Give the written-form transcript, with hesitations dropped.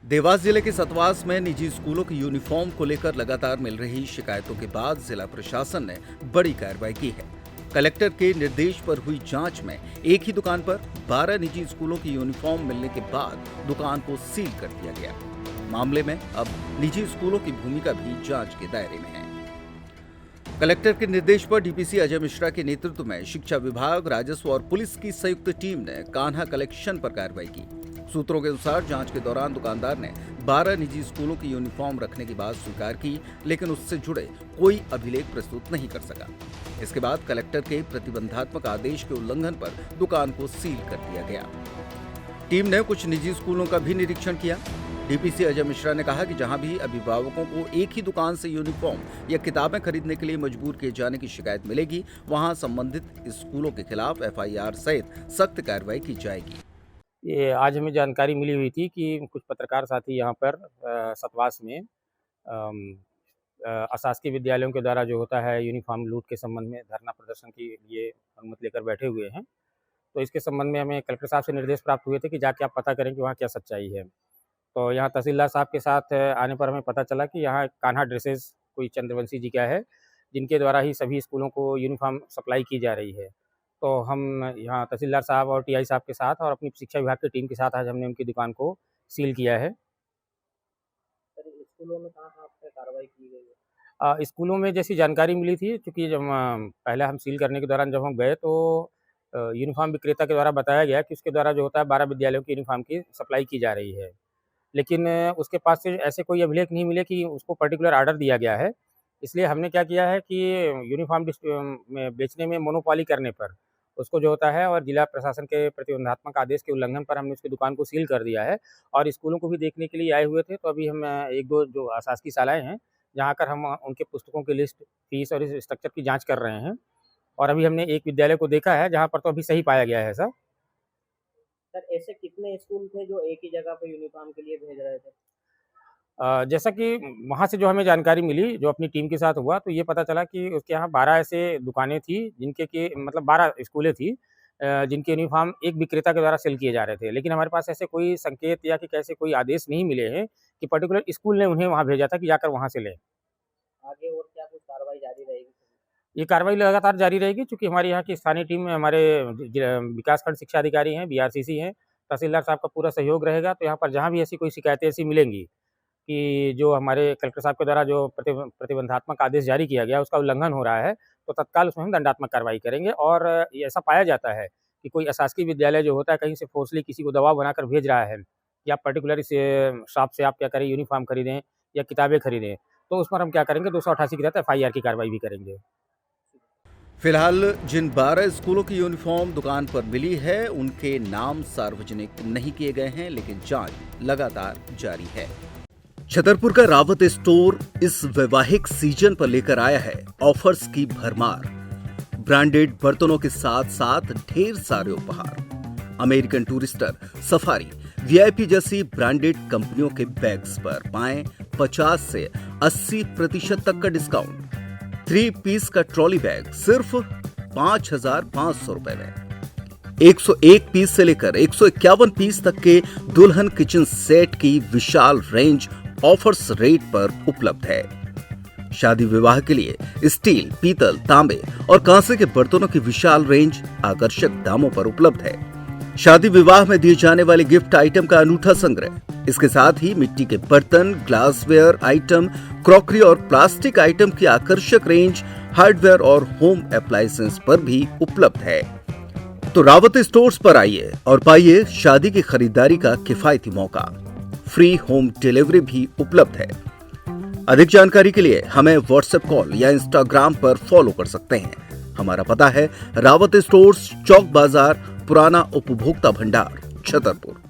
देवास जिले के सतवास में निजी स्कूलों की यूनिफॉर्म को लेकर लगातार मिल रही शिकायतों के बाद जिला प्रशासन ने बड़ी कार्रवाई की है। कलेक्टर के निर्देश पर हुई जांच में एक ही दुकान पर 12 निजी स्कूलों की यूनिफॉर्म मिलने के बाद दुकान को सील कर दिया गया। मामले में अब निजी स्कूलों की भूमिका भी जांच के दायरे में है। कलेक्टर के निर्देश पर डीपीसी अजय मिश्रा के नेतृत्व में शिक्षा विभाग, राजस्व और पुलिस की संयुक्त टीम ने कान्हा कलेक्शन पर कार्रवाई की। सूत्रों के अनुसार जांच के दौरान दुकानदार ने 12 निजी स्कूलों की यूनिफॉर्म रखने की बात स्वीकार की, लेकिन उससे जुड़े कोई अभिलेख प्रस्तुत नहीं कर सका। इसके बाद कलेक्टर के प्रतिबंधात्मक आदेश के उल्लंघन पर दुकान को सील कर दिया गया। टीम ने कुछ निजी स्कूलों का भी निरीक्षण किया। डीपीसी अजय मिश्रा ने कहा कि जहां भी अभिभावकों को एक ही दुकान से यूनिफॉर्म या किताबें खरीदने के लिए मजबूर किए जाने की शिकायत मिलेगी, वहां संबंधित स्कूलों के खिलाफ एफआईआर सहित सख्त कार्रवाई की जाएगी। ये आज हमें जानकारी मिली हुई थी कि कुछ पत्रकार साथी यहाँ पर सतवास में अशासकीय विद्यालयों के द्वारा जो होता है यूनिफॉर्म लूट के संबंध में धरना प्रदर्शन के लिए अनुमति लेकर बैठे हुए हैं। तो इसके संबंध में हमें कलेक्टर साहब से निर्देश प्राप्त हुए थे कि जाके आप पता करें कि वहाँ क्या सच्चाई है। तो यहाँ तहसीलदार साहब के साथ आने पर हमें पता चला कि यहाँ कान्हा ड्रेसेस कोई चंद्रवंशी जी का है, जिनके द्वारा ही सभी स्कूलों को यूनिफॉर्म सप्लाई की जा रही है। तो हम यहाँ तहसीलदार साहब और टीआई साहब के साथ और अपनी शिक्षा विभाग की टीम के साथ आज हमने उनकी दुकान को सील किया है। सर, स्कूलों में कहाँ पे कार्रवाई की गई है? स्कूलों में जैसी जानकारी मिली थी, चूँकि जब पहले हम सील करने के दौरान जब हम गए तो यूनिफॉर्म विक्रेता के द्वारा बताया गया कि उसके द्वारा जो होता है 12 विद्यालयों की यूनिफॉर्म की सप्लाई की जा रही है। लेकिन उसके पास से ऐसे कोई अभिलेख नहीं मिले कि उसको पर्टिकुलर ऑर्डर दिया गया है। इसलिए हमने क्या किया है कि यूनिफॉर्म में बेचने में मोनोपोली करने पर उसको जो होता है और जिला प्रशासन के प्रतिबंधात्मक आदेश के उल्लंघन पर हमने उसकी दुकान को सील कर दिया है और स्कूलों को भी देखने के लिए आए हुए थे। तो अभी हम 1-2 जो अशासकीय शालाएँ हैं, जहाँ आकर हम उनके पुस्तकों की लिस्ट, फीस और इस स्ट्रक्चर की जाँच कर रहे हैं। और अभी हमने एक विद्यालय को देखा है जहाँ पर तो अभी सही पाया गया है सब। सर, ऐसे कितने स्कूल थे जो एक ही जगह पे यूनिफॉर्म के लिए भेज रहे थे? जैसा कि वहाँ से जो हमें जानकारी मिली, जो अपनी टीम के साथ हुआ, तो ये पता चला कि उसके यहाँ 12 ऐसे दुकानें थी जिनके कि मतलब 12 स्कूलें थी जिनके यूनिफॉर्म एक विक्रेता के द्वारा सेल किए जा रहे थे। लेकिन हमारे पास ऐसे कोई संकेत या कि कैसे कोई आदेश नहीं मिले हैं कि पर्टिकुलर स्कूल ने उन्हें वहाँ भेजा था कि जाकर वहाँ से लें। आगे और क्या कुछ कार्रवाई जारी रहेगी? ये कार्रवाई लगातार जारी रहेगी, चूँकि हमारे यहाँ की स्थानीय टीम में हमारे विकासखंड शिक्षा अधिकारी हैं, बीआरसीसी हैं, तहसीलदार साहब का पूरा सहयोग रहेगा। तो यहाँ पर जहाँ भी ऐसी कोई शिकायतें ऐसी मिलेंगी कि जो हमारे कलेक्टर साहब के द्वारा जो प्रतिबंधात्मक आदेश जारी किया गया उसका उल्लंघन हो रहा है, तो तत्काल उसमें हम दंडात्मक कार्रवाई करेंगे। और ये ऐसा पाया जाता है कि कोई अशासकीय विद्यालय जो होता है कहीं से फोर्सली किसी को दबाव बनाकर भेज रहा है कि आप पर्टिकुलर इस शॉप से आप क्या करें, यूनिफॉर्म खरीदें या किताबें खरीदें, तो उस पर हम क्या करेंगे, 288 के तहत एफआईआर की कार्रवाई भी करेंगे। फिलहाल जिन 12 स्कूलों की यूनिफॉर्म दुकान पर मिली है, उनके नाम सार्वजनिक नहीं किए गए हैं, लेकिन जांच लगातार जारी है। छतरपुर का रावत स्टोर इस वैवाहिक सीजन पर लेकर आया है ऑफर्स की भरमार। ब्रांडेड बर्तनों के साथ साथ ढेर सारे उपहार। अमेरिकन टूरिस्टर, सफारी, वीआईपी जैसी ब्रांडेड कंपनियों के बैग्स पर पाएं 50 से 80% तक का डिस्काउंट। 3 पीस का ट्रॉली बैग सिर्फ 5,500 रुपए में। 101 पीस से लेकर 151 पीस तक के दुल्हन किचन सेट की विशाल रेंज ऑफर्स रेट पर उपलब्ध है। शादी विवाह के लिए स्टील, पीतल, तांबे और कांसे के बर्तनों की विशाल रेंज आकर्षक दामों पर उपलब्ध है। शादी विवाह में दिए जाने वाले गिफ्ट आइटम का अनूठा संग्रह, इसके साथ ही मिट्टी के बर्तन, ग्लासवेयर आइटम, क्रॉकरी और प्लास्टिक आइटम की आकर्षक रेंज हार्डवेयर और होम अप्लायंसेस पर भी उपलब्ध है। तो रावत स्टोर्स पर आइए और पाइए शादी की खरीदारी का किफायती मौका। फ्री होम डिलीवरी भी उपलब्ध है। अधिक जानकारी के लिए हमें व्हाट्सएप कॉल या इंस्टाग्राम पर फॉलो कर सकते हैं। हमारा पता है रावत स्टोर्स, चौक बाजार, पुराना उपभोक्ता भंडार, छतरपुर।